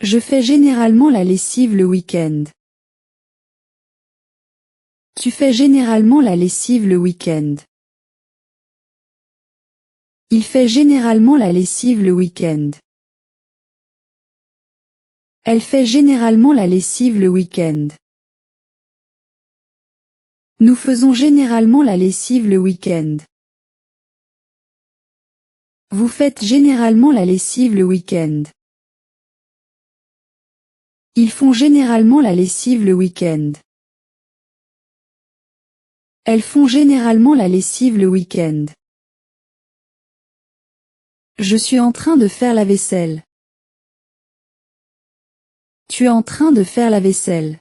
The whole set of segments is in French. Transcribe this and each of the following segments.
Je fais généralement la lessive le week-end. Tu fais généralement la lessive le week-end. Il fait généralement la lessive le week-end. Elle fait généralement la lessive le week-end. Nous faisons généralement la lessive le week-end. Vous faites généralement la lessive le week-end. Ils font généralement la lessive le week-end. Elles font généralement la lessive le week-end. Je suis en train de faire la vaisselle. Tu es en train de faire la vaisselle.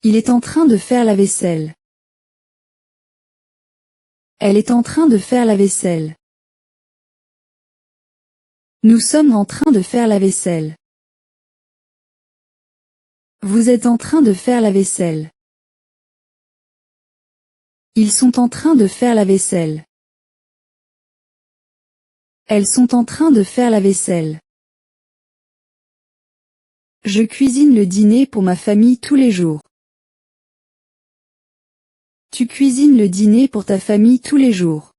Il est en train de faire la vaisselle. Elle est en train de faire la vaisselle. Nous sommes en train de faire la vaisselle. Vous êtes en train de faire la vaisselle. Ils sont en train de faire la vaisselle. Elles sont en train de faire la vaisselle. Je cuisine le dîner pour ma famille tous les jours. Tu cuisines le dîner pour ta famille tous les jours.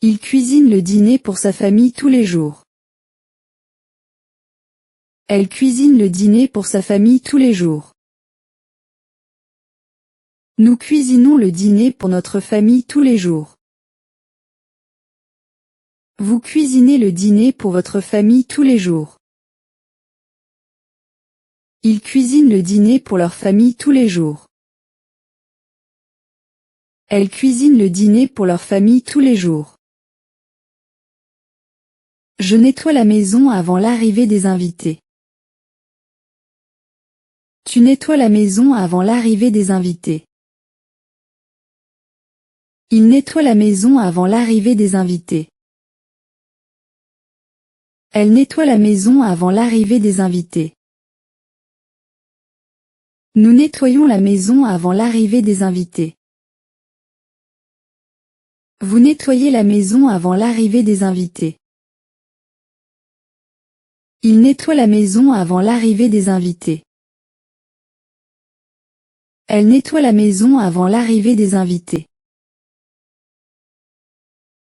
Il cuisine le dîner pour sa famille tous les jours. Elle cuisine le dîner pour sa famille tous les jours. Nous cuisinons le dîner pour notre famille tous les jours. Vous cuisinez le dîner pour votre famille tous les jours. Ils cuisinent le dîner pour leur famille tous les jours. Elles cuisinent le dîner pour leur famille tous les jours. Je nettoie la maison avant l'arrivée des invités. Tu nettoies la maison avant l'arrivée des invités. Il nettoie la maison avant l'arrivée des invités. Elle nettoie la maison avant l'arrivée des invités. Nous nettoyons la maison avant l'arrivée des invités. Vous nettoyez la maison avant l'arrivée des invités. Il nettoie la maison avant l'arrivée des invités. Elle nettoie la maison avant l'arrivée des invités.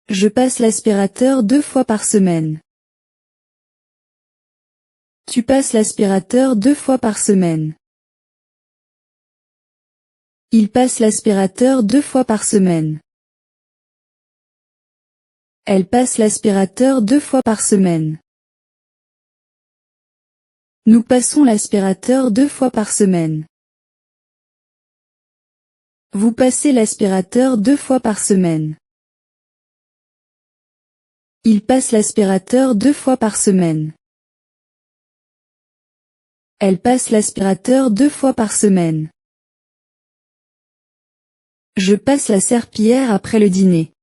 Je passe l'aspirateur 2 fois par semaine. Tu passes l'aspirateur 2 fois par semaine. Il passe l'aspirateur 2 fois par semaine. Elle passe l'aspirateur 2 fois par semaine. Nous passons l'aspirateur 2 fois par semaine. Vous passez l'aspirateur 2 fois par semaine. Il passe l'aspirateur 2 fois par semaine. Elle passe l'aspirateur 2 fois par semaine. Je passe la serpillière après le dîner.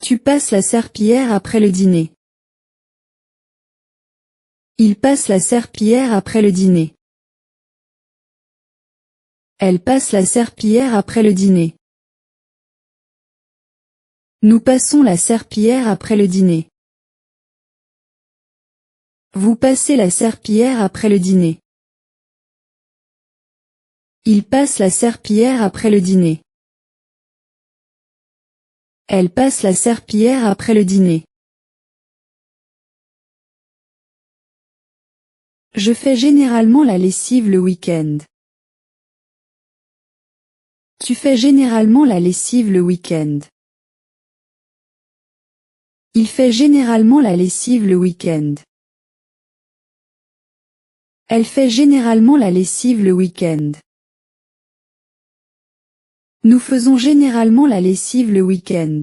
Tu passes la serpillière après le dîner. Il passe la serpillière après le dîner. Elle passe la serpillière après le dîner. Nous passons la serpillière après le dîner. Vous passez la serpillière après le dîner. Il passe la serpillière après le dîner. Elle passe la serpillière après le dîner. Je fais généralement la lessive le week-end. Tu fais généralement la lessive le week-end. Il fait généralement la lessive le week-end. Elle fait généralement la lessive le week-end. Nous faisons généralement la lessive le week-end.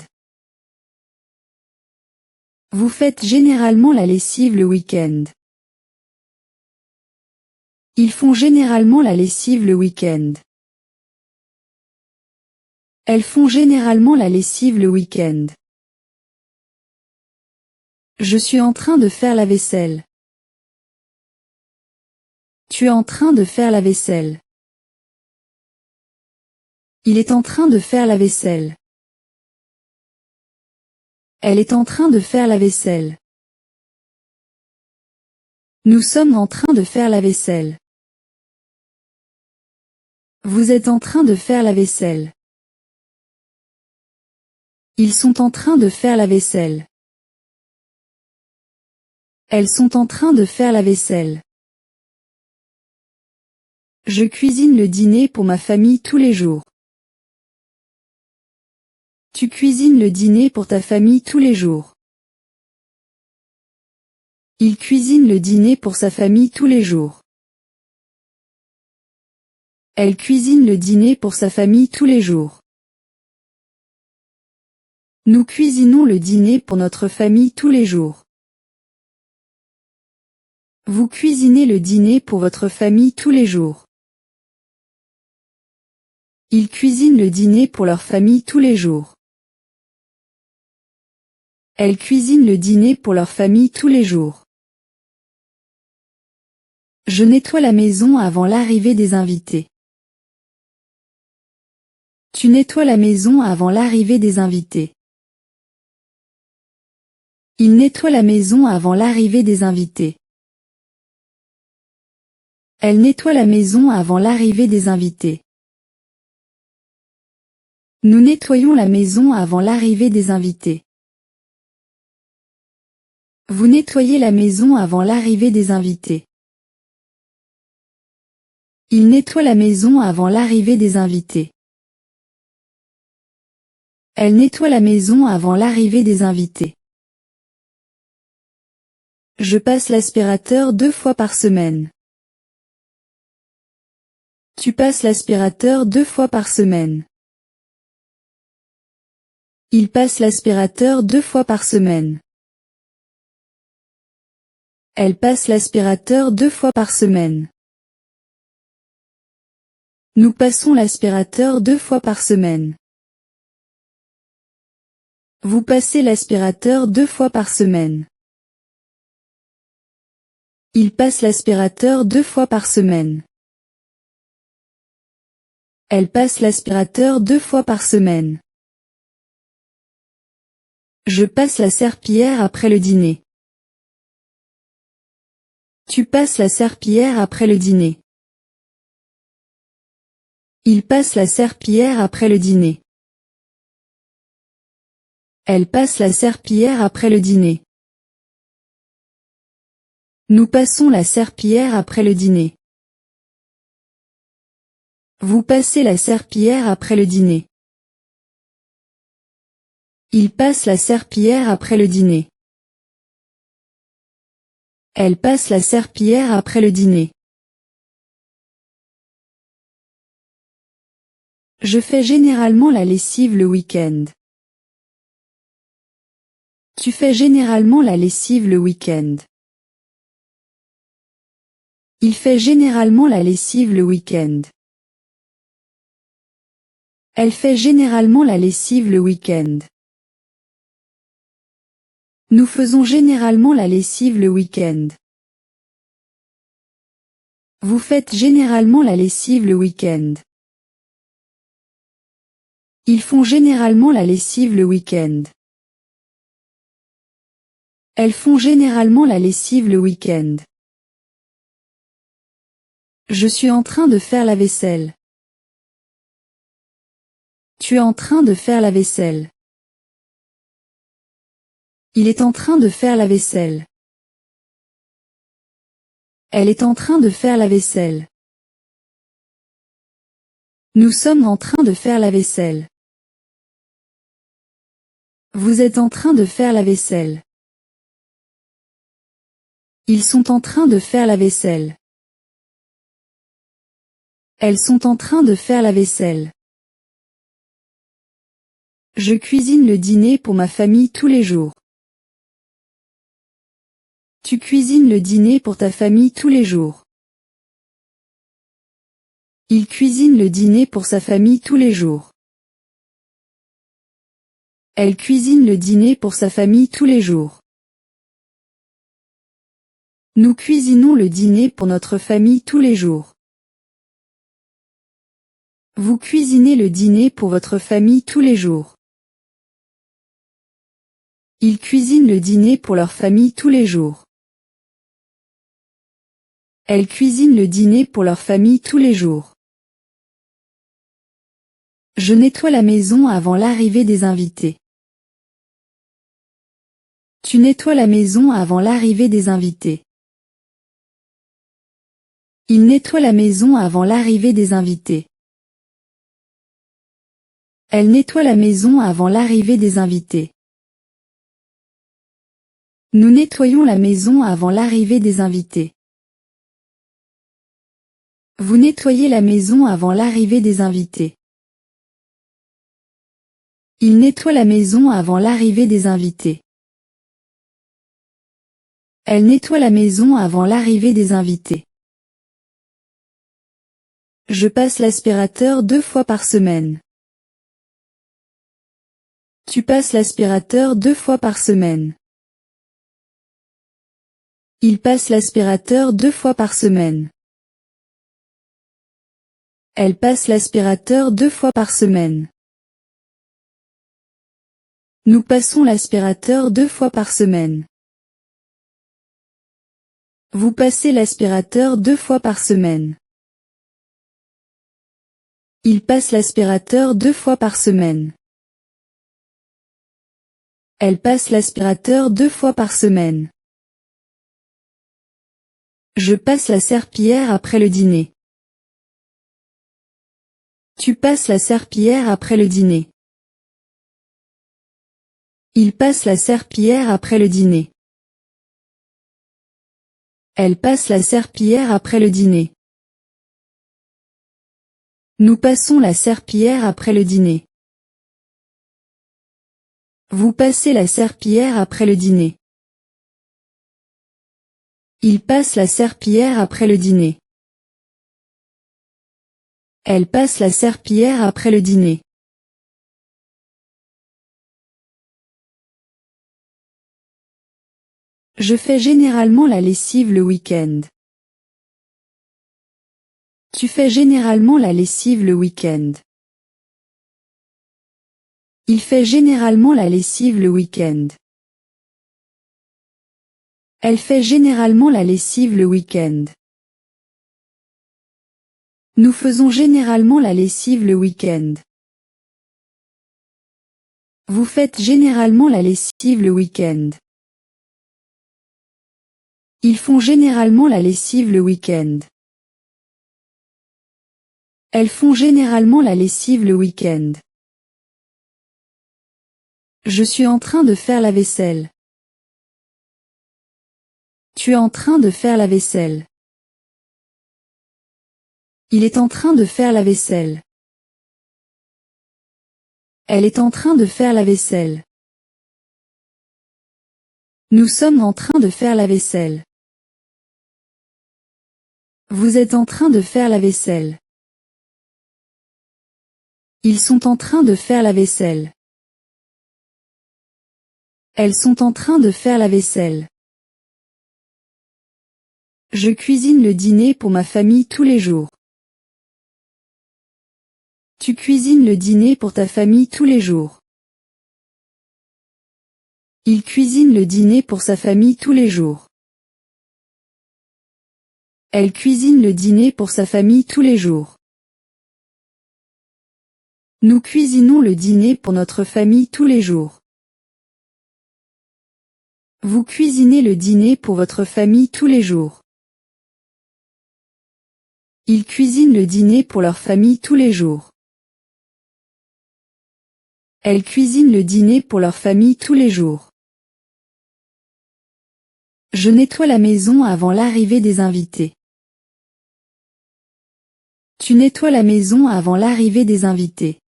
Vous faites généralement la lessive le week-end. Ils font généralement la lessive le week-end. Elles font généralement la lessive le week-end. Je suis en train de faire la vaisselle. Tu es en train de faire la vaisselle. Il est en train de faire la vaisselle. Elle est en train de faire la vaisselle. Nous sommes en train de faire la vaisselle. Vous êtes en train de faire la vaisselle. Ils sont en train de faire la vaisselle. Elles sont en train de faire la vaisselle. Je cuisine le dîner pour ma famille tous les jours. Tu cuisines le dîner pour ta famille tous les jours. Il cuisine le dîner pour sa famille tous les jours. Elle cuisine le dîner pour sa famille tous les jours. Nous cuisinons le dîner pour notre famille tous les jours. Vous cuisinez le dîner pour votre famille tous les jours. Ils cuisinent le dîner pour leur famille tous les jours. Elles cuisinent le dîner pour leur famille tous les jours. Je nettoie la maison avant l'arrivée des invités. Tu nettoies la maison avant l'arrivée des invités. Il nettoie la maison avant l'arrivée des invités. Elle nettoie la maison avant l'arrivée des invités. Nous nettoyons la maison avant l'arrivée des invités. Vous nettoyez la maison avant l'arrivée des invités. Il nettoie la maison avant l'arrivée des invités. Elle nettoie la maison avant l'arrivée des invités. Je passe l'aspirateur 2 fois par semaine. Tu passes l'aspirateur 2 fois par semaine. Il passe l'aspirateur 2 fois par semaine. Elle passe l'aspirateur 2 fois par semaine. Nous passons l'aspirateur 2 fois par semaine. Vous passez l'aspirateur 2 fois par semaine. Il passe l'aspirateur 2 fois par semaine. Elle passe l'aspirateur 2 fois par semaine. Je passe la serpillière après le dîner. Tu passes la serpillière après le dîner. Il passe la serpillière après le dîner. Elle passe la serpillière après le dîner. Nous passons la serpillière après le dîner. Vous passez la serpillière après le dîner. Il passe la serpillière après le dîner. Elle passe la serpillière après le dîner. Je fais généralement la lessive le week-end. Tu fais généralement la lessive le week-end. Il fait généralement la lessive le week-end. Elle fait généralement la lessive le week-end. Nous faisons généralement la lessive le week-end. Vous faites généralement la lessive le week-end. Ils font généralement la lessive le week-end. Elles font généralement la lessive le week-end. Je suis en train de faire la vaisselle. Tu es en train de faire la vaisselle. Il est en train de faire la vaisselle. Elle est en train de faire la vaisselle. Nous sommes en train de faire la vaisselle. Vous êtes en train de faire la vaisselle. Ils sont en train de faire la vaisselle. Elles sont en train de faire la vaisselle. Je cuisine le dîner pour ma famille tous les jours. Tu cuisines le dîner pour ta famille tous les jours. Il cuisine le dîner pour sa famille tous les jours. Elle cuisine le dîner pour sa famille tous les jours. Nous cuisinons le dîner pour notre famille tous les jours. Vous cuisinez le dîner pour votre famille tous les jours. Ils cuisinent le dîner pour leur famille tous les jours. Elles cuisinent le dîner pour leur famille tous les jours. Je nettoie la maison avant l'arrivée des invités. Tu nettoies la maison avant l'arrivée des invités. Il nettoie la maison avant l'arrivée des invités. Elle nettoie la maison avant l'arrivée des invités. Nous nettoyons la maison avant l'arrivée des invités. Vous nettoyez la maison avant l'arrivée des invités. Il nettoie la maison avant l'arrivée des invités. Elle nettoie la maison avant l'arrivée des invités. Je passe l'aspirateur 2 fois par semaine. Tu passes l'aspirateur 2 fois par semaine. Il passe l'aspirateur 2 fois par semaine. Elle passe l'aspirateur 2 fois par semaine. Nous passons l'aspirateur 2 fois par semaine. Vous passez l'aspirateur 2 fois par semaine. Il passe l'aspirateur 2 fois par semaine. Elle passe l'aspirateur 2 fois par semaine. Je passe la serpillière après le dîner. Tu passes la serpillière après le dîner. Il passe la serpillière après le dîner. Elle passe la serpillière après le dîner. Nous passons la serpillière après le dîner. Vous passez la serpillière après le dîner. Il passe la serpillière après le dîner. Elle passe la serpillière après le dîner. Je fais généralement la lessive le week-end. Tu fais généralement la lessive le week-end. Il fait généralement la lessive le week-end. Elle fait généralement la lessive le week-end. Nous faisons généralement la lessive le week-end. Vous faites généralement la lessive le week-end. Ils font généralement la lessive le week-end. Elles font généralement la lessive le week-end. Je suis en train de faire la vaisselle. Tu es en train de faire la vaisselle. Il est en train de faire la vaisselle. Elle est en train de faire la vaisselle. Nous sommes en train de faire la vaisselle. Vous êtes en train de faire la vaisselle. Ils sont en train de faire la vaisselle. Elles sont en train de faire la vaisselle. Je cuisine le dîner pour ma famille tous les jours. Tu cuisines le dîner pour ta famille tous les jours. Il cuisine le dîner pour sa famille tous les jours. Elle cuisine le dîner pour sa famille tous les jours. Nous cuisinons le dîner pour notre famille tous les jours. Vous cuisinez le dîner pour votre famille tous les jours. Ils cuisinent le dîner pour leur famille tous les jours. Elles cuisinent le dîner pour leur famille tous les jours. Je nettoie la maison avant l'arrivée des invités. Tu nettoies la maison avant l'arrivée des invités.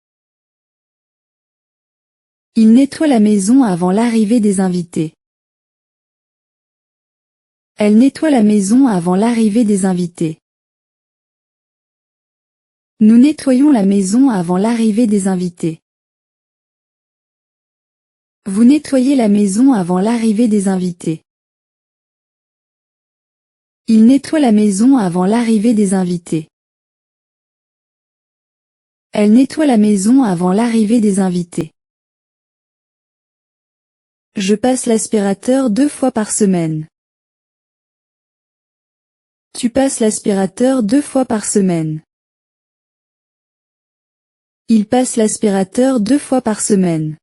Il nettoie la maison avant l'arrivée des invités. Elle nettoie la maison avant l'arrivée des invités. Nous nettoyons la maison avant l'arrivée des invités. Vous nettoyez la maison avant l'arrivée des invités. Il nettoie la maison avant l'arrivée des invités. Elle nettoie la maison avant l'arrivée des invités. Je passe l'aspirateur 2 fois par semaine. Tu passes l'aspirateur 2 fois par semaine. Il passe l'aspirateur 2 fois par semaine.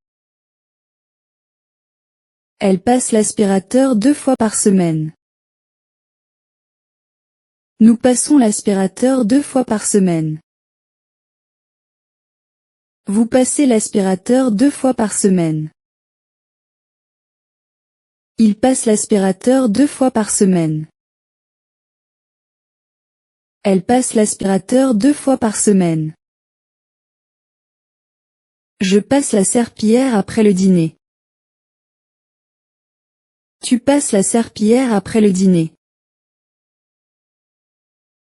Elle passe l'aspirateur 2 fois par semaine. Nous passons l'aspirateur 2 fois par semaine. Vous passez l'aspirateur 2 fois par semaine. Il passe l'aspirateur 2 fois par semaine. Elle passe l'aspirateur 2 fois par semaine. Je passe la serpillière après le dîner. Tu passes la serpillière après le dîner.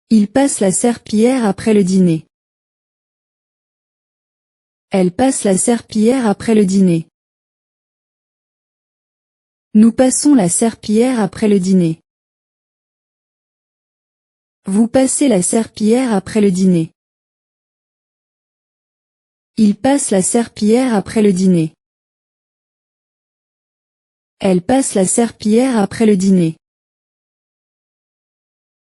Il passe la serpillière après le dîner. Elle passe la serpillière après le dîner. Nous passons la serpillière après le dîner. Vous passez la serpillière après le dîner. Il passe la serpillière après le dîner. Elle passe la serpillière après le dîner.